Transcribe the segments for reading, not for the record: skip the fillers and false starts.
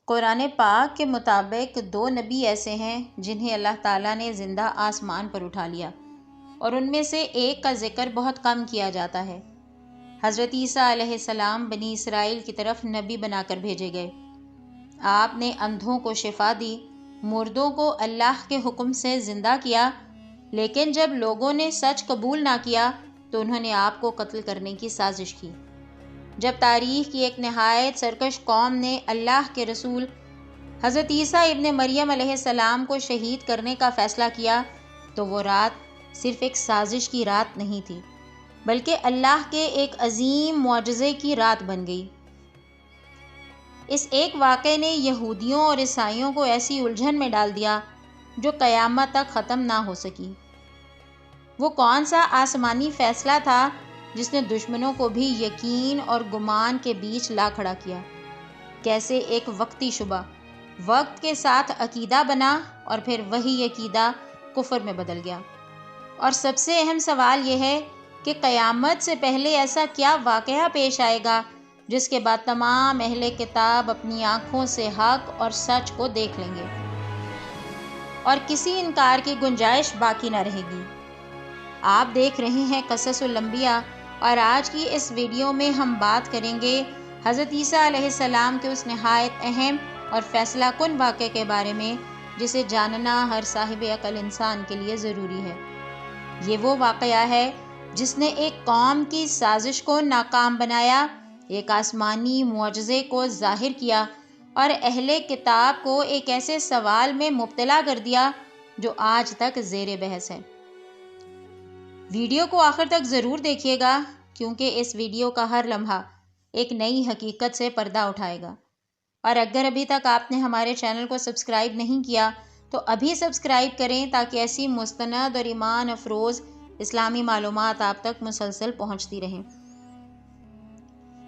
قرآن پاک کے مطابق 2 نبی ایسے ہیں جنہیں اللہ تعالیٰ نے زندہ آسمان پر اٹھا لیا، اور ان میں سے ایک کا ذکر بہت کم کیا جاتا ہے۔ حضرت عیسیٰ علیہ السلام بنی اسرائیل کی طرف نبی بنا کر بھیجے گئے۔ آپ نے اندھوں کو شفا دی، مردوں کو اللہ کے حکم سے زندہ کیا، لیکن جب لوگوں نے سچ قبول نہ کیا تو انہوں نے آپ کو قتل کرنے کی سازش کی۔ جب تاریخ کی ایک نہایت سرکش قوم نے اللہ کے رسول حضرت عیسیٰ ابن مریم علیہ السلام کو شہید کرنے کا فیصلہ کیا تو وہ رات صرف ایک سازش کی رات نہیں تھی، بلکہ اللہ کے ایک عظیم معجزے کی رات بن گئی۔ اس ایک واقعے نے یہودیوں اور عیسائیوں کو ایسی الجھن میں ڈال دیا جو قیامت تک ختم نہ ہو سکی۔ وہ کون سا آسمانی فیصلہ تھا جس نے دشمنوں کو بھی یقین اور گمان کے بیچ لا کھڑا کیا؟ کیسے ایک وقتی شبہ وقت کے ساتھ عقیدہ بنا اور پھر وہی عقیدہ کفر میں بدل گیا۔ اور سب سے اہم سوال یہ ہے کہ قیامت سے پہلے ایسا کیا واقعہ پیش آئے گا جس کے بعد تمام اہل کتاب اپنی آنکھوں سے حق اور سچ کو دیکھ لیں گے اور کسی انکار کی گنجائش باقی نہ رہے گی۔ آپ دیکھ رہے ہیں قصص الانبیاء، اور آج کی اس ویڈیو میں ہم بات کریں گے حضرت عیسیٰ علیہ السلام کے اس نہایت اہم اور فیصلہ کن واقعے کے بارے میں جسے جاننا ہر صاحب عقل انسان کے لیے ضروری ہے۔ یہ وہ واقعہ ہے جس نے ایک قوم کی سازش کو ناکام بنایا، ایک آسمانی معجزے کو ظاہر کیا اور اہل کتاب کو ایک ایسے سوال میں مبتلا کر دیا جو آج تک زیر بحث ہے۔ ویڈیو کو آخر تک ضرور دیکھیے گا کیونکہ اس ویڈیو کا ہر لمحہ ایک نئی حقیقت سے پردہ اٹھائے گا۔ اور اگر ابھی تک آپ نے ہمارے چینل کو سبسکرائب نہیں کیا تو ابھی سبسکرائب کریں تاکہ ایسی مستند اور ایمان افروز اسلامی معلومات آپ تک مسلسل پہنچتی رہیں۔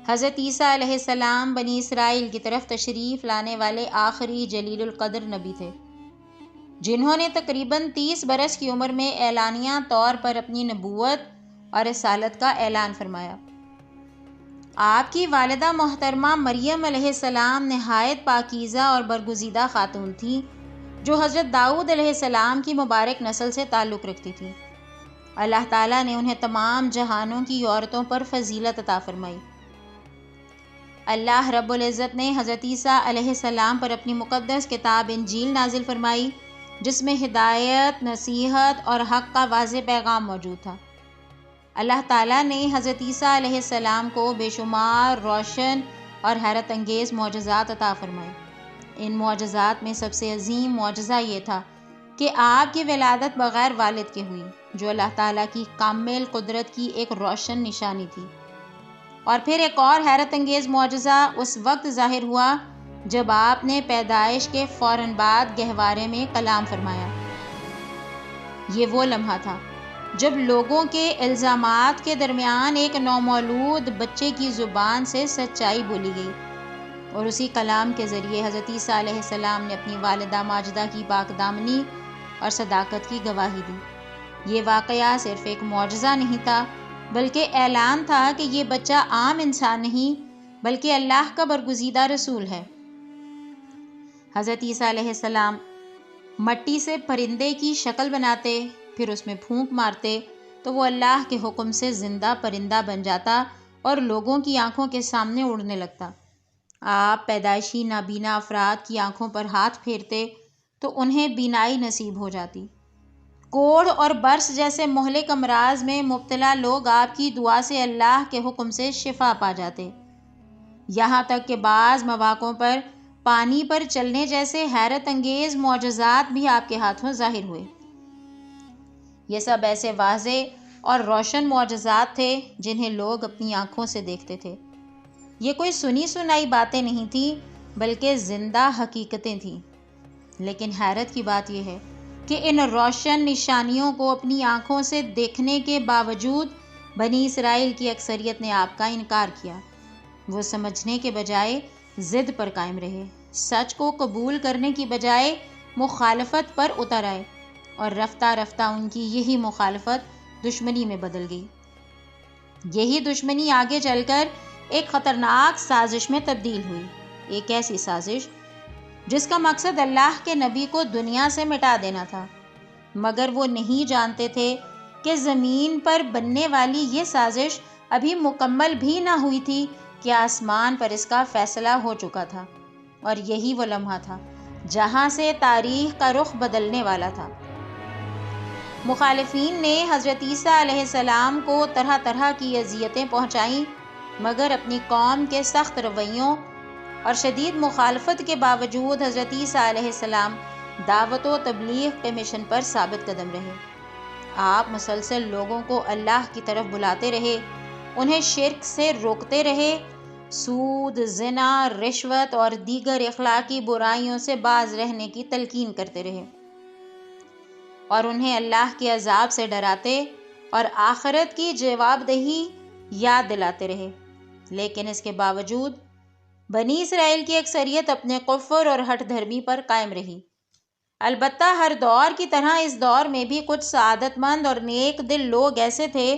حضرت عیسیٰ علیہ السلام بنی اسرائیل کی طرف تشریف لانے والے آخری جلیل القدر نبی تھے، جنہوں نے تقریباً 30 برس کی عمر میں اعلانیہ طور پر اپنی نبوت اور رسالت کا اعلان فرمایا۔ آپ کی والدہ محترمہ مریم علیہ السلام نہایت پاکیزہ اور برگزیدہ خاتون تھیں جو حضرت داؤد علیہ السلام کی مبارک نسل سے تعلق رکھتی تھیں۔ اللہ تعالیٰ نے انہیں تمام جہانوں کی عورتوں پر فضیلت عطا فرمائی۔ اللہ رب العزت نے حضرت عیسیٰ علیہ السلام پر اپنی مقدس کتاب انجیل نازل فرمائی جس میں ہدایت، نصیحت اور حق کا واضح پیغام موجود تھا۔ اللہ تعالیٰ نے حضرت عیسیٰ علیہ السلام کو بے شمار روشن اور حیرت انگیز معجزات عطا فرمائے۔ ان معجزات میں سب سے عظیم معجزہ یہ تھا کہ آپ کی ولادت بغیر والد کے ہوئی، جو اللہ تعالیٰ کی کامل قدرت کی ایک روشن نشانی تھی۔ اور پھر ایک اور حیرت انگیز معجزہ اس وقت ظاہر ہوا جب آپ نے پیدائش کے فوراً بعد گہوارے میں کلام فرمایا۔ یہ وہ لمحہ تھا جب لوگوں کے الزامات کے درمیان ایک نومولود بچے کی زبان سے سچائی بولی گئی، اور اسی کلام کے ذریعے حضرت عیسیٰ علیہ السلام نے اپنی والدہ ماجدہ کی پاک دامنی اور صداقت کی گواہی دی۔ یہ واقعہ صرف ایک معجزہ نہیں تھا بلکہ اعلان تھا کہ یہ بچہ عام انسان نہیں بلکہ اللہ کا برگزیدہ رسول ہے۔ حضرت عیسیٰ علیہ السلام مٹی سے پرندے کی شکل بناتے، پھر اس میں پھونک مارتے تو وہ اللہ کے حکم سے زندہ پرندہ بن جاتا اور لوگوں کی آنکھوں کے سامنے اڑنے لگتا۔ آپ پیدائشی نابینا افراد کی آنکھوں پر ہاتھ پھیرتے تو انہیں بینائی نصیب ہو جاتی۔ کوڑھ اور برس جیسے مہلک امراض میں مبتلا لوگ آپ کی دعا سے اللہ کے حکم سے شفا پا جاتے۔ یہاں تک کہ بعض مواقعوں پر پانی پر چلنے جیسے حیرت انگیز معجزات بھی آپ کے ہاتھوں ظاہر ہوئے۔ یہ سب ایسے واضح اور روشن معجزات تھے جنہیں لوگ اپنی آنکھوں سے دیکھتے تھے۔ یہ کوئی سنی سنائی باتیں نہیں تھیں بلکہ زندہ حقیقتیں تھیں۔ لیکن حیرت کی بات یہ ہے کہ ان روشن نشانیوں کو اپنی آنکھوں سے دیکھنے کے باوجود بنی اسرائیل کی اکثریت نے آپ کا انکار کیا۔ وہ سمجھنے کے بجائے ضد پر قائم رہے، سچ کو قبول کرنے کی بجائے مخالفت پر اتر آئے، اور رفتہ رفتہ ان کی یہی مخالفت دشمنی میں بدل گئی۔ یہی دشمنی آگے چل کر ایک خطرناک سازش میں تبدیل ہوئی، ایک ایسی سازش جس کا مقصد اللہ کے نبی کو دنیا سے مٹا دینا تھا، مگر وہ نہیں جانتے تھے کہ زمین پر بننے والی یہ سازش ابھی مکمل بھی نہ ہوئی تھی کہ آسمان پر اس کا فیصلہ ہو چکا تھا، اور یہی وہ لمحہ تھا جہاں سے تاریخ کا رخ بدلنے والا تھا۔ مخالفین نے حضرت عیسیٰ علیہ السلام کو طرح طرح کی اذیتیں پہنچائیں، مگر اپنی قوم کے سخت رویوں اور شدید مخالفت کے باوجود حضرت عیسیٰ علیہ السلام دعوت و تبلیغ کے مشن پر ثابت قدم رہے۔ آپ مسلسل لوگوں کو اللہ کی طرف بلاتے رہے، انہیں شرک سے روکتے رہے، سود، زنا، رشوت اور دیگر اخلاقی برائیوں سے باز رہنے کی تلقین کرتے رہے، اور انہیں اللہ کے عذاب سے ڈراتے اور آخرت کی جواب دہی یاد دلاتے رہے۔ لیکن اس کے باوجود بنی اسرائیل کی اکثریت اپنے کفر اور ہٹ دھرمی پر قائم رہی۔ البتہ ہر دور کی طرح اس دور میں بھی کچھ سعادت مند اور نیک دل لوگ ایسے تھے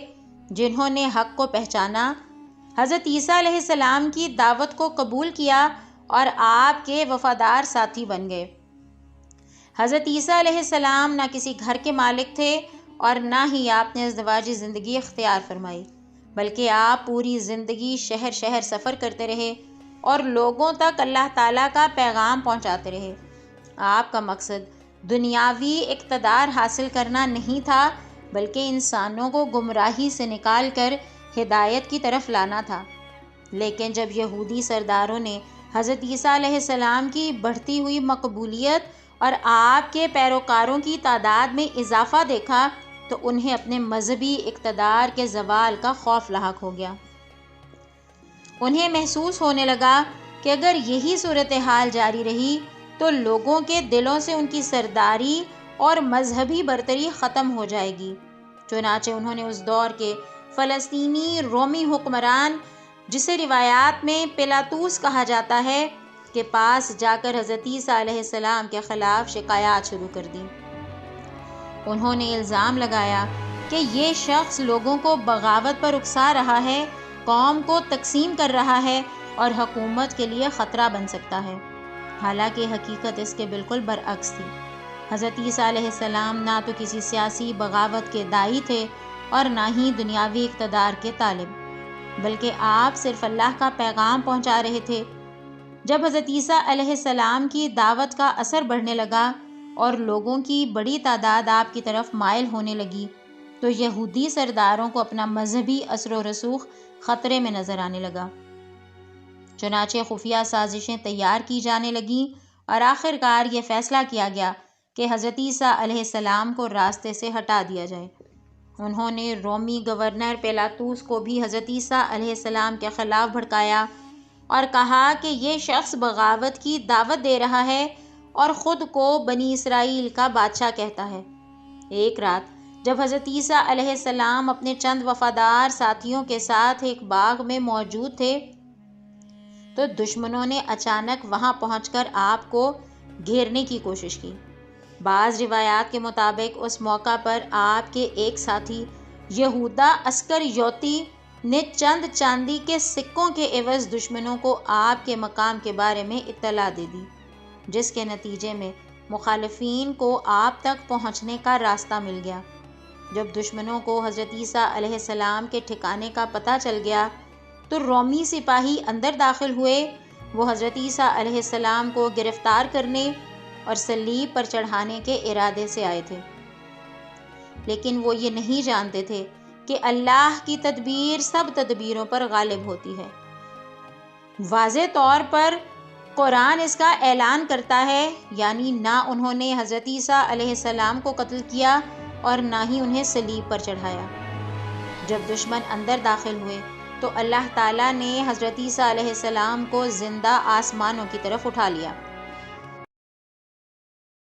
جنہوں نے حق کو پہچانا، حضرت عیسیٰ علیہ السلام کی دعوت کو قبول کیا اور آپ کے وفادار ساتھی بن گئے۔ حضرت عیسیٰ علیہ السلام نہ کسی گھر کے مالک تھے اور نہ ہی آپ نے ازدواجی زندگی اختیار فرمائی، بلکہ آپ پوری زندگی شہر شہر سفر کرتے رہے اور لوگوں تک اللہ تعالیٰ کا پیغام پہنچاتے رہے۔ آپ کا مقصد دنیاوی اقتدار حاصل کرنا نہیں تھا، بلکہ انسانوں کو گمراہی سے نکال کر ہدایت کی طرف لانا تھا۔ لیکن جب یہودی سرداروں نے حضرت عیسیٰ علیہ السلام کی بڑھتی ہوئی مقبولیت اور آپ کے پیروکاروں کی تعداد میں اضافہ دیکھا تو انہیں اپنے مذہبی اقتدار کے زوال کا خوف لاحق ہو گیا۔ انہیں محسوس ہونے لگا کہ اگر یہی صورتحال جاری رہی تو لوگوں کے دلوں سے ان کی سرداری اور مذہبی برتری ختم ہو جائے گی۔ چنانچہ انہوں نے اس دور کے فلسطینی رومی حکمران، جسے روایات میں پیلاطوس کہا جاتا ہے، کے پاس جا کر حضرت عیسیٰ علیہ السلام کے خلاف شکایات شروع کر دی۔ انہوں نے الزام لگایا کہ یہ شخص لوگوں کو بغاوت پر اکسا رہا ہے، قوم کو تقسیم کر رہا ہے اور حکومت کے لیے خطرہ بن سکتا ہے، حالانکہ حقیقت اس کے بالکل برعکس تھی۔ حضرت عیسیٰ علیہ السلام نہ تو کسی سیاسی بغاوت کے داعی تھے اور نہ ہی دنیاوی اقتدار کے طالب، بلکہ آپ صرف اللہ کا پیغام پہنچا رہے تھے۔ جب حضرت عیسیٰ علیہ السلام کی دعوت کا اثر بڑھنے لگا اور لوگوں کی بڑی تعداد آپ کی طرف مائل ہونے لگی تو یہودی سرداروں کو اپنا مذہبی اثر و رسوخ خطرے میں نظر آنے لگا۔ چنانچہ خفیہ سازشیں تیار کی جانے لگیں اور آخر کار یہ فیصلہ کیا گیا کہ حضرت عیسیٰ علیہ السلام کو راستے سے ہٹا دیا جائے۔ انہوں نے رومی گورنر پیلاطوس کو بھی حضرت عیسیٰ علیہ السلام کے خلاف بھڑکایا اور کہا کہ یہ شخص بغاوت کی دعوت دے رہا ہے اور خود کو بنی اسرائیل کا بادشاہ کہتا ہے۔ ایک رات جب حضرت عیسیٰ علیہ السلام اپنے چند وفادار ساتھیوں کے ساتھ ایک باغ میں موجود تھے تو دشمنوں نے اچانک وہاں پہنچ کر آپ کو گھیرنے کی کوشش کی۔ بعض روایات کے مطابق اس موقع پر آپ کے ایک ساتھی یہودا اسکریوتی نے چند چاندی کے سکوں کے عوض دشمنوں کو آپ کے مقام کے بارے میں اطلاع دے دی، جس کے نتیجے میں مخالفین کو آپ تک پہنچنے کا راستہ مل گیا۔ جب دشمنوں کو حضرت عیسیٰ علیہ السلام کے ٹھکانے کا پتہ چل گیا تو رومی سپاہی اندر داخل ہوئے۔ وہ حضرت عیسیٰ علیہ السلام کو گرفتار کرنے اور صلیب پر چڑھانے کے ارادے سے آئے تھے، لیکن وہ یہ نہیں جانتے تھے کہ اللہ کی تدبیر سب تدبیروں پر غالب ہوتی ہے۔ واضح طور پر قرآن اس کا اعلان کرتا ہے، یعنی نہ انہوں نے حضرت عیسیٰ علیہ السلام کو قتل کیا اور نہ ہی انہیں صلیب پر چڑھایا۔ جب دشمن اندر داخل ہوئے تو اللہ تعالیٰ نے حضرت عیسیٰ علیہ السلام کو زندہ آسمانوں کی طرف اٹھا لیا۔